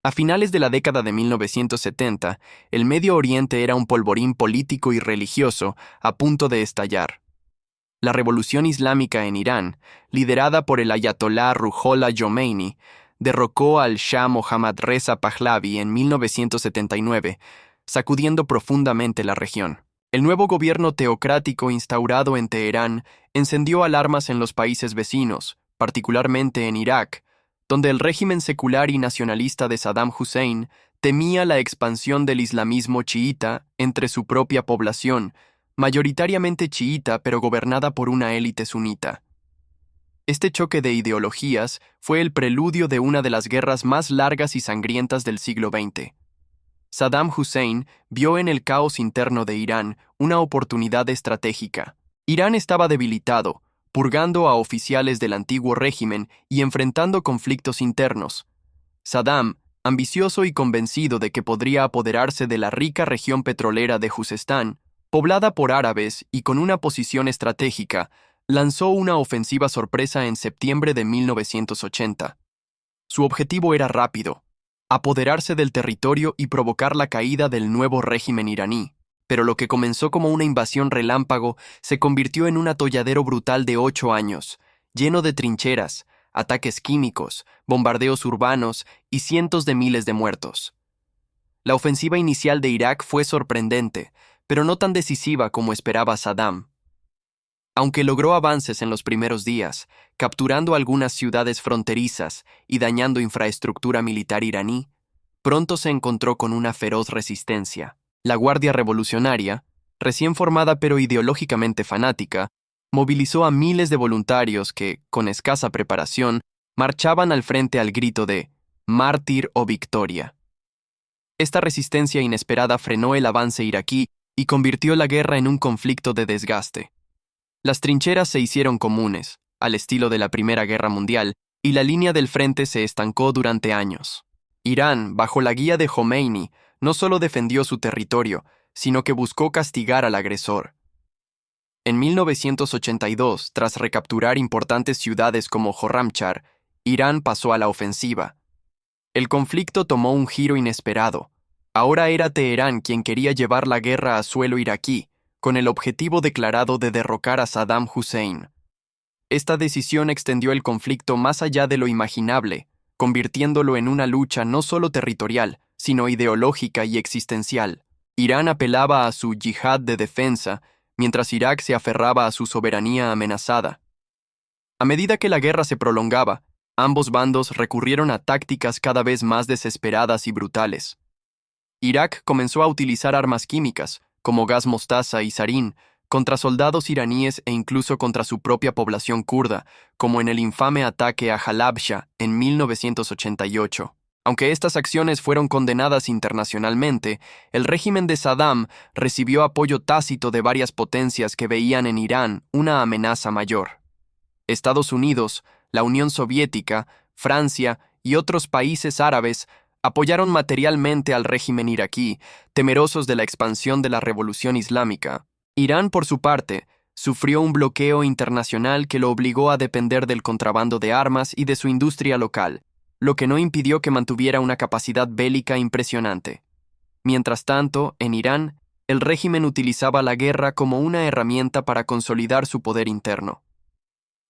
A finales de la década de 1970, el Medio Oriente era un polvorín político y religioso a punto de estallar. La revolución islámica en Irán, liderada por el ayatolá Ruhollah Khomeini, derrocó al Shah Mohammad Reza Pahlavi en 1979, sacudiendo profundamente la región. El nuevo gobierno teocrático instaurado en Teherán encendió alarmas en los países vecinos, particularmente en Irak, donde el régimen secular y nacionalista de Saddam Hussein temía la expansión del islamismo chiita entre su propia población, mayoritariamente chiita pero gobernada por una élite sunita. Este choque de ideologías fue el preludio de una de las guerras más largas y sangrientas del siglo XX. Saddam Hussein vio en el caos interno de Irán una oportunidad estratégica. Irán estaba debilitado, purgando a oficiales del antiguo régimen y enfrentando conflictos internos. Saddam, ambicioso y convencido de que podría apoderarse de la rica región petrolera de Juzestán, poblada por árabes y con una posición estratégica, lanzó una ofensiva sorpresa en septiembre de 1980. Su objetivo era rápido: apoderarse del territorio y provocar la caída del nuevo régimen iraní. Pero lo que comenzó como una invasión relámpago se convirtió en un atolladero brutal de 8 años, lleno de trincheras, ataques químicos, bombardeos urbanos y cientos de miles de muertos. La ofensiva inicial de Irak fue sorprendente, pero no tan decisiva como esperaba Saddam. Aunque logró avances en los primeros días, capturando algunas ciudades fronterizas y dañando infraestructura militar iraní, pronto se encontró con una feroz resistencia. La Guardia Revolucionaria, recién formada pero ideológicamente fanática, movilizó a miles de voluntarios que, con escasa preparación, marchaban al frente al grito de «Mártir o victoria». Esta resistencia inesperada frenó el avance iraquí y convirtió la guerra en un conflicto de desgaste. Las trincheras se hicieron comunes, al estilo de la Primera Guerra Mundial, y la línea del frente se estancó durante años. Irán, bajo la guía de Khomeini, no solo defendió su territorio, sino que buscó castigar al agresor. En 1982, tras recapturar importantes ciudades como Khorramshahr, Irán pasó a la ofensiva. El conflicto tomó un giro inesperado. Ahora era Teherán quien quería llevar la guerra a suelo iraquí, con el objetivo declarado de derrocar a Saddam Hussein. Esta decisión extendió el conflicto más allá de lo imaginable, convirtiéndolo en una lucha no solo territorial, sino ideológica y existencial. Irán apelaba a su yihad de defensa, mientras Irak se aferraba a su soberanía amenazada. A medida que la guerra se prolongaba, ambos bandos recurrieron a tácticas cada vez más desesperadas y brutales. Irak comenzó a utilizar armas químicas, como gas mostaza y sarín, contra soldados iraníes e incluso contra su propia población kurda, como en el infame ataque a Halabja en 1988. Aunque estas acciones fueron condenadas internacionalmente, el régimen de Saddam recibió apoyo tácito de varias potencias que veían en Irán una amenaza mayor. Estados Unidos, la Unión Soviética, Francia y otros países árabes apoyaron materialmente al régimen iraquí, temerosos de la expansión de la revolución islámica. Irán, por su parte, sufrió un bloqueo internacional que lo obligó a depender del contrabando de armas y de su industria local, lo que no impidió que mantuviera una capacidad bélica impresionante. Mientras tanto, en Irán, el régimen utilizaba la guerra como una herramienta para consolidar su poder interno.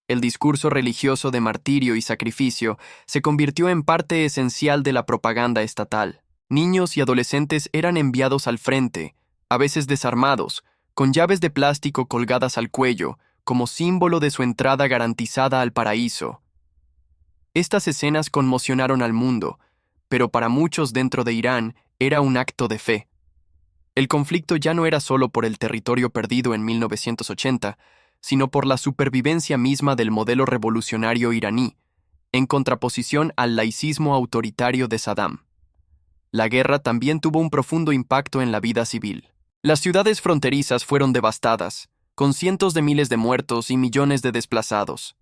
El discurso religioso de martirio y sacrificio se convirtió en parte esencial de la propaganda estatal. Niños y adolescentes eran enviados al frente, a veces desarmados, con llaves de plástico colgadas al cuello, como símbolo de su entrada garantizada al paraíso. Estas escenas conmocionaron al mundo, pero para muchos dentro de Irán era un acto de fe. El conflicto ya no era solo por el territorio perdido en 1980, sino por la supervivencia misma del modelo revolucionario iraní, en contraposición al laicismo autoritario de Saddam. La guerra también tuvo un profundo impacto en la vida civil. Las ciudades fronterizas fueron devastadas, con cientos de miles de muertos y millones de desplazados.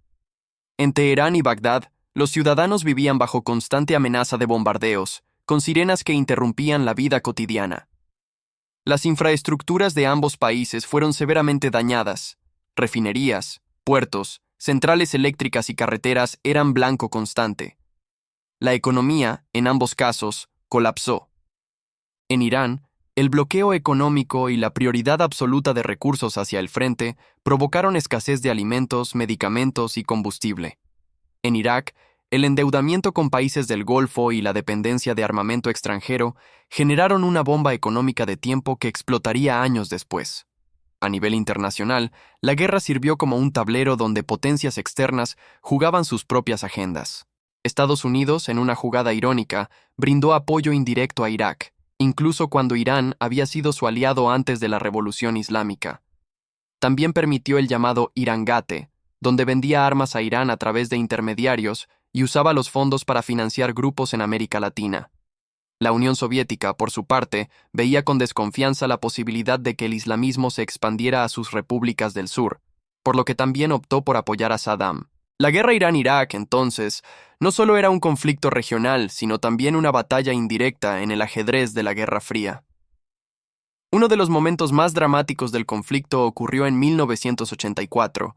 En Teherán y Bagdad, los ciudadanos vivían bajo constante amenaza de bombardeos, con sirenas que interrumpían la vida cotidiana. Las infraestructuras de ambos países fueron severamente dañadas. Refinerías, puertos, centrales eléctricas y carreteras eran blanco constante. La economía, en ambos casos, colapsó. En Irán, el bloqueo económico y la prioridad absoluta de recursos hacia el frente provocaron escasez de alimentos, medicamentos y combustible. En Irak, el endeudamiento con países del Golfo y la dependencia de armamento extranjero generaron una bomba económica de tiempo que explotaría años después. A nivel internacional, la guerra sirvió como un tablero donde potencias externas jugaban sus propias agendas. Estados Unidos, en una jugada irónica, brindó apoyo indirecto a Irak, incluso cuando Irán había sido su aliado antes de la Revolución Islámica. También permitió el llamado Irangate, donde vendía armas a Irán a través de intermediarios y usaba los fondos para financiar grupos en América Latina. La Unión Soviética, por su parte, veía con desconfianza la posibilidad de que el islamismo se expandiera a sus repúblicas del sur, por lo que también optó por apoyar a Saddam. La guerra Irán-Irak, entonces, no solo era un conflicto regional, sino también una batalla indirecta en el ajedrez de la Guerra Fría. Uno de los momentos más dramáticos del conflicto ocurrió en 1984,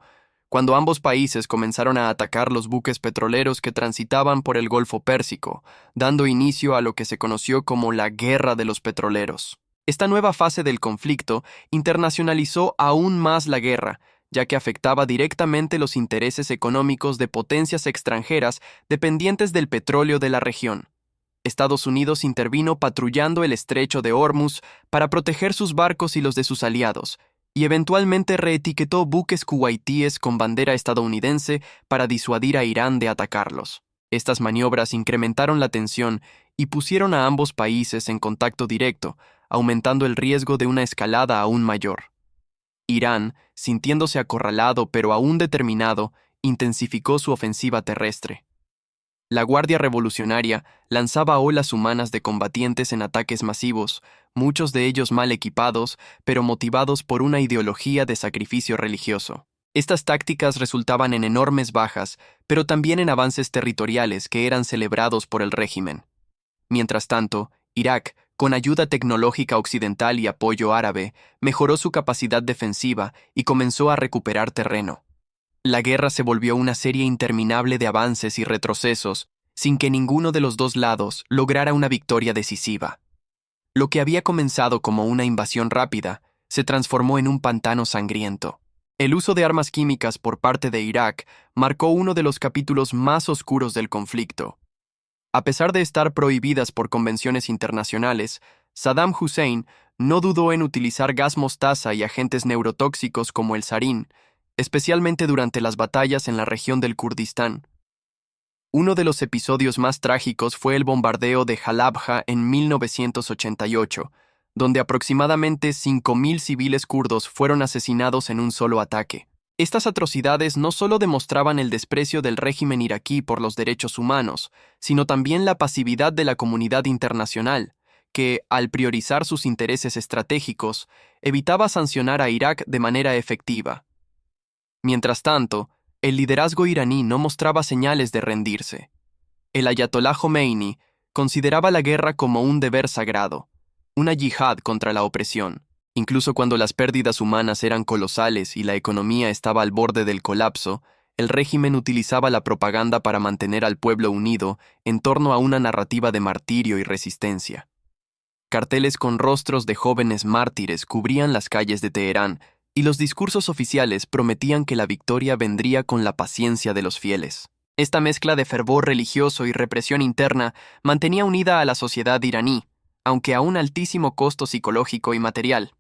cuando ambos países comenzaron a atacar los buques petroleros que transitaban por el Golfo Pérsico, dando inicio a lo que se conoció como la Guerra de los Petroleros. Esta nueva fase del conflicto internacionalizó aún más la guerra, ya que afectaba directamente los intereses económicos de potencias extranjeras dependientes del petróleo de la región. Estados Unidos intervino patrullando el estrecho de Hormuz para proteger sus barcos y los de sus aliados, y eventualmente reetiquetó buques kuwaitíes con bandera estadounidense para disuadir a Irán de atacarlos. Estas maniobras incrementaron la tensión y pusieron a ambos países en contacto directo, aumentando el riesgo de una escalada aún mayor. Irán, sintiéndose acorralado pero aún determinado, intensificó su ofensiva terrestre. La Guardia Revolucionaria lanzaba olas humanas de combatientes en ataques masivos, muchos de ellos mal equipados, pero motivados por una ideología de sacrificio religioso. Estas tácticas resultaban en enormes bajas, pero también en avances territoriales que eran celebrados por el régimen. Mientras tanto, Irak, con ayuda tecnológica occidental y apoyo árabe, mejoró su capacidad defensiva y comenzó a recuperar terreno. La guerra se volvió una serie interminable de avances y retrocesos, sin que ninguno de los dos lados lograra una victoria decisiva. Lo que había comenzado como una invasión rápida se transformó en un pantano sangriento. El uso de armas químicas por parte de Irak marcó uno de los capítulos más oscuros del conflicto. A pesar de estar prohibidas por convenciones internacionales, Saddam Hussein no dudó en utilizar gas mostaza y agentes neurotóxicos como el sarín, especialmente durante las batallas en la región del Kurdistán. Uno de los episodios más trágicos fue el bombardeo de Halabja en 1988, donde aproximadamente 5.000 civiles kurdos fueron asesinados en un solo ataque. Estas atrocidades no solo demostraban el desprecio del régimen iraquí por los derechos humanos, sino también la pasividad de la comunidad internacional, que, al priorizar sus intereses estratégicos, evitaba sancionar a Irak de manera efectiva. Mientras tanto, el liderazgo iraní no mostraba señales de rendirse. El ayatolá Jomeini consideraba la guerra como un deber sagrado, una yihad contra la opresión. Incluso cuando las pérdidas humanas eran colosales y la economía estaba al borde del colapso, el régimen utilizaba la propaganda para mantener al pueblo unido en torno a una narrativa de martirio y resistencia. Carteles con rostros de jóvenes mártires cubrían las calles de Teherán, y los discursos oficiales prometían que la victoria vendría con la paciencia de los fieles. Esta mezcla de fervor religioso y represión interna mantenía unida a la sociedad iraní, aunque a un altísimo costo psicológico y material.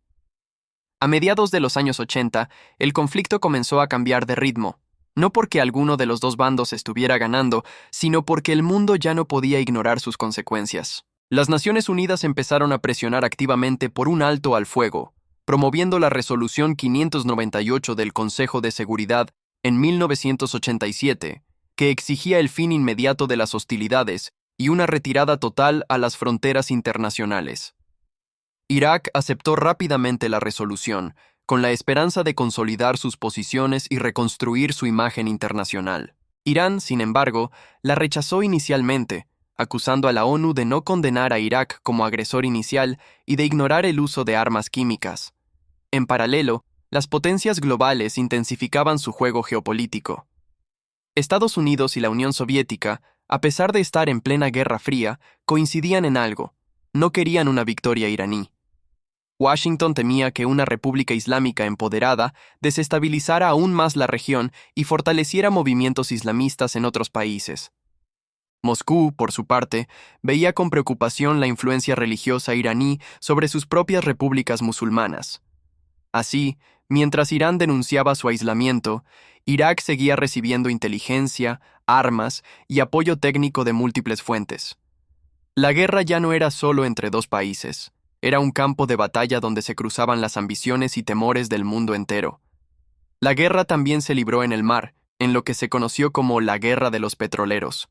A mediados de los años 80, el conflicto comenzó a cambiar de ritmo, no porque alguno de los dos bandos estuviera ganando, sino porque el mundo ya no podía ignorar sus consecuencias. Las Naciones Unidas empezaron a presionar activamente por un alto al fuego, promoviendo la Resolución 598 del Consejo de Seguridad en 1987, que exigía el fin inmediato de las hostilidades y una retirada total a las fronteras internacionales. Irak aceptó rápidamente la resolución, con la esperanza de consolidar sus posiciones y reconstruir su imagen internacional. Irán, sin embargo, la rechazó inicialmente, acusando a la ONU de no condenar a Irak como agresor inicial y de ignorar el uso de armas químicas. En paralelo, las potencias globales intensificaban su juego geopolítico. Estados Unidos y la Unión Soviética, A pesar de estar en plena Guerra Fría, coincidían en algo: no querían una victoria iraní. Washington temía que una república islámica empoderada desestabilizara aún más la región y fortaleciera movimientos islamistas en otros países. Moscú, por su parte, veía con preocupación la influencia religiosa iraní sobre sus propias repúblicas musulmanas. Así, mientras Irán denunciaba su aislamiento, Irak seguía recibiendo inteligencia, armas y apoyo técnico de múltiples fuentes. La guerra ya no era solo entre dos países, era un campo de batalla donde se cruzaban las ambiciones y temores del mundo entero. La guerra también se libró en el mar, en lo que se conoció como la Guerra de los Petroleros.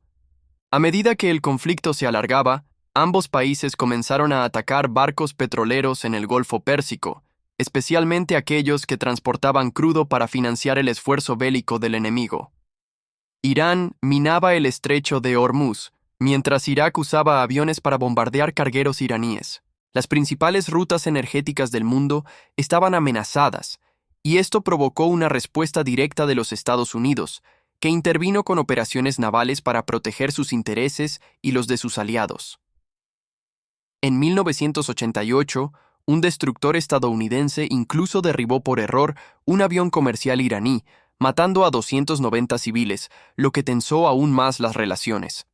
A medida que el conflicto se alargaba, ambos países comenzaron a atacar barcos petroleros en el Golfo Pérsico, especialmente aquellos que transportaban crudo para financiar el esfuerzo bélico del enemigo. Irán minaba el estrecho de Hormuz, mientras Irak usaba aviones para bombardear cargueros iraníes. Las principales rutas energéticas del mundo estaban amenazadas, y esto provocó una respuesta directa de los Estados Unidos, que intervino con operaciones navales para proteger sus intereses y los de sus aliados. En 1988, un destructor estadounidense incluso derribó por error un avión comercial iraní, matando a 290 civiles, lo que tensó aún más las relaciones.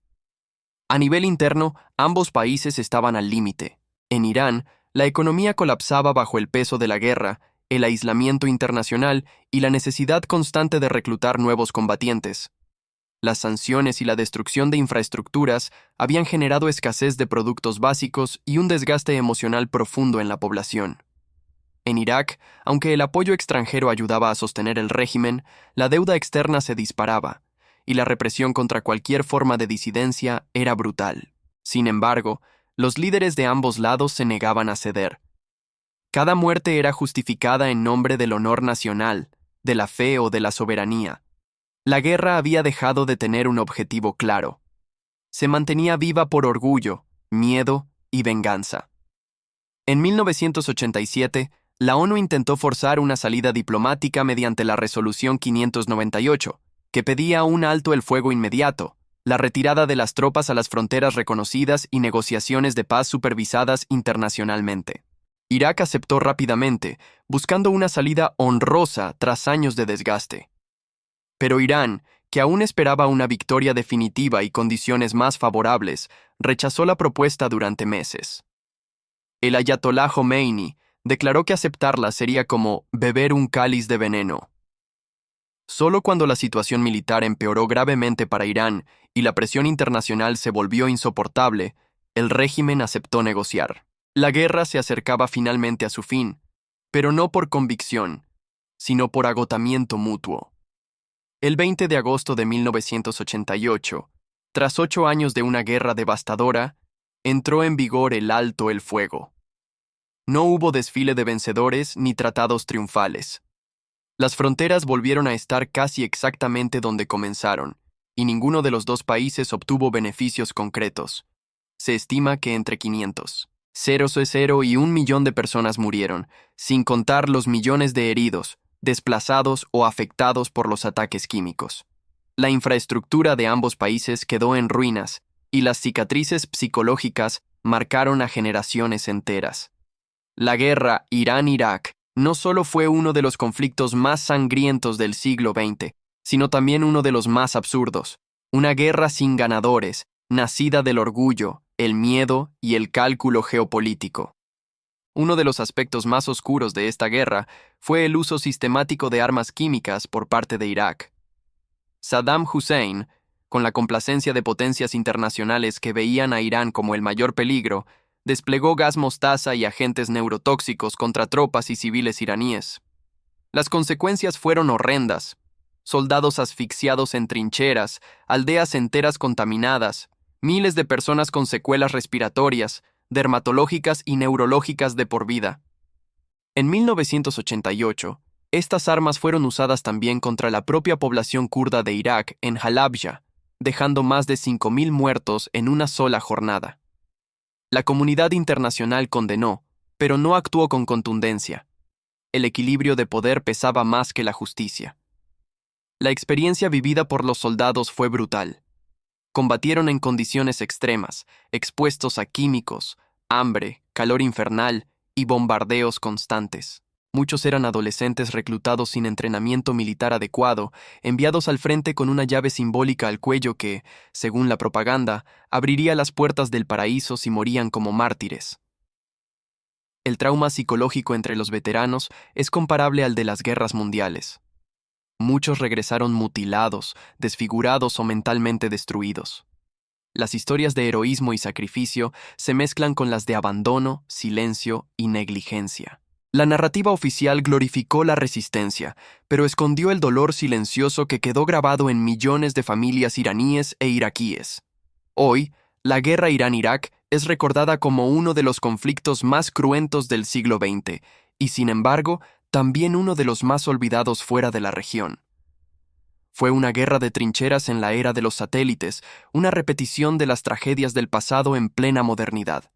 A nivel interno, ambos países estaban al límite. En Irán, la economía colapsaba bajo el peso de la guerra, el aislamiento internacional y la necesidad constante de reclutar nuevos combatientes. Las sanciones y la destrucción de infraestructuras habían generado escasez de productos básicos y un desgaste emocional profundo en la población. En Irak, aunque el apoyo extranjero ayudaba a sostener el régimen, la deuda externa se disparaba, y la represión contra cualquier forma de disidencia era brutal. Sin embargo, los líderes de ambos lados se negaban a ceder. Cada muerte era justificada en nombre del honor nacional, de la fe o de la soberanía. La guerra había dejado de tener un objetivo claro. Se mantenía viva por orgullo, miedo y venganza. En 1987, la ONU intentó forzar una salida diplomática mediante la Resolución 598, que pedía un alto el fuego inmediato, la retirada de las tropas a las fronteras reconocidas y negociaciones de paz supervisadas internacionalmente. Irak aceptó rápidamente, buscando una salida honrosa tras años de desgaste. Pero Irán, que aún esperaba una victoria definitiva y condiciones más favorables, rechazó la propuesta durante meses. El ayatolá Jomeini declaró que aceptarla sería como beber un cáliz de veneno. Solo cuando la situación militar empeoró gravemente para Irán y la presión internacional se volvió insoportable, el régimen aceptó negociar. La guerra se acercaba finalmente a su fin, pero no por convicción, sino por agotamiento mutuo. El 20 de agosto de 1988, tras 8 años de una guerra devastadora, entró en vigor el alto el fuego. No hubo desfile de vencedores ni tratados triunfales. Las fronteras volvieron a estar casi exactamente donde comenzaron, y ninguno de los dos países obtuvo beneficios concretos. Se estima que entre 500,000 y 1 millón de personas murieron, sin contar los millones de heridos, desplazados o afectados por los ataques químicos. La infraestructura de ambos países quedó en ruinas, y las cicatrices psicológicas marcaron a generaciones enteras. La guerra Irán-Irak no solo fue uno de los conflictos más sangrientos del siglo XX, sino también uno de los más absurdos. Una guerra sin ganadores, nacida del orgullo, el miedo y el cálculo geopolítico. Uno de los aspectos más oscuros de esta guerra fue el uso sistemático de armas químicas por parte de Irak. Saddam Hussein, con la complacencia de potencias internacionales que veían a Irán como el mayor peligro, desplegó gas mostaza y agentes neurotóxicos contra tropas y civiles iraníes. Las consecuencias fueron horrendas: soldados asfixiados en trincheras, aldeas enteras contaminadas, miles de personas con secuelas respiratorias, dermatológicas y neurológicas de por vida. En 1988, estas armas fueron usadas también contra la propia población kurda de Irak en Halabja, dejando más de 5.000 muertos en una sola jornada. La comunidad internacional condenó, pero no actuó con contundencia. El equilibrio de poder pesaba más que la justicia. La experiencia vivida por los soldados fue brutal. combatieron en condiciones extremas, expuestos a químicos, hambre, calor infernal y bombardeos constantes. Muchos eran adolescentes reclutados sin entrenamiento militar adecuado, enviados al frente con una llave simbólica al cuello que, según la propaganda, abriría las puertas del paraíso si morían como mártires. El trauma psicológico entre los veteranos es comparable al de las guerras mundiales. Muchos regresaron mutilados, desfigurados o mentalmente destruidos. Las historias de heroísmo y sacrificio se mezclan con las de abandono, silencio y negligencia. La narrativa oficial glorificó la resistencia, pero escondió el dolor silencioso que quedó grabado en millones de familias iraníes e iraquíes. Hoy, la guerra Irán-Irak es recordada como uno de los conflictos más cruentos del siglo XX, y sin embargo, también uno de los más olvidados fuera de la región. Fue una guerra de trincheras en la era de los satélites, una repetición de las tragedias del pasado en plena modernidad.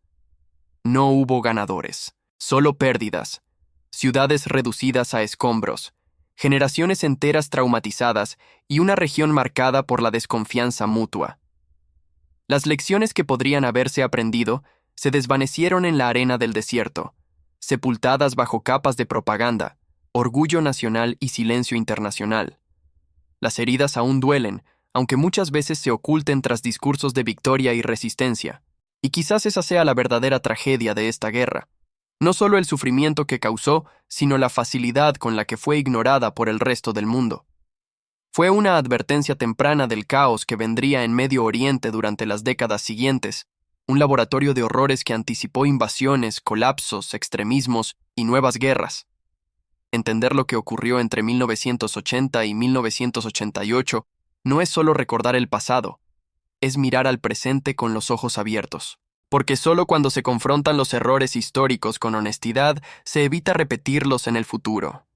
No hubo ganadores, solo pérdidas, ciudades reducidas a escombros, generaciones enteras traumatizadas y una región marcada por la desconfianza mutua. Las lecciones que podrían haberse aprendido se desvanecieron en la arena del desierto, sepultadas bajo capas de propaganda, orgullo nacional y silencio internacional. Las heridas aún duelen, aunque muchas veces se oculten tras discursos de victoria y resistencia, y quizás esa sea la verdadera tragedia de esta guerra. No solo el sufrimiento que causó, sino la facilidad con la que fue ignorada por el resto del mundo. Fue una advertencia temprana del caos que vendría en Medio Oriente durante las décadas siguientes, un laboratorio de horrores que anticipó invasiones, colapsos, extremismos y nuevas guerras. Entender lo que ocurrió entre 1980 y 1988 no es solo recordar el pasado, es mirar al presente con los ojos abiertos. Porque solo cuando se confrontan los errores históricos con honestidad se evita repetirlos en el futuro.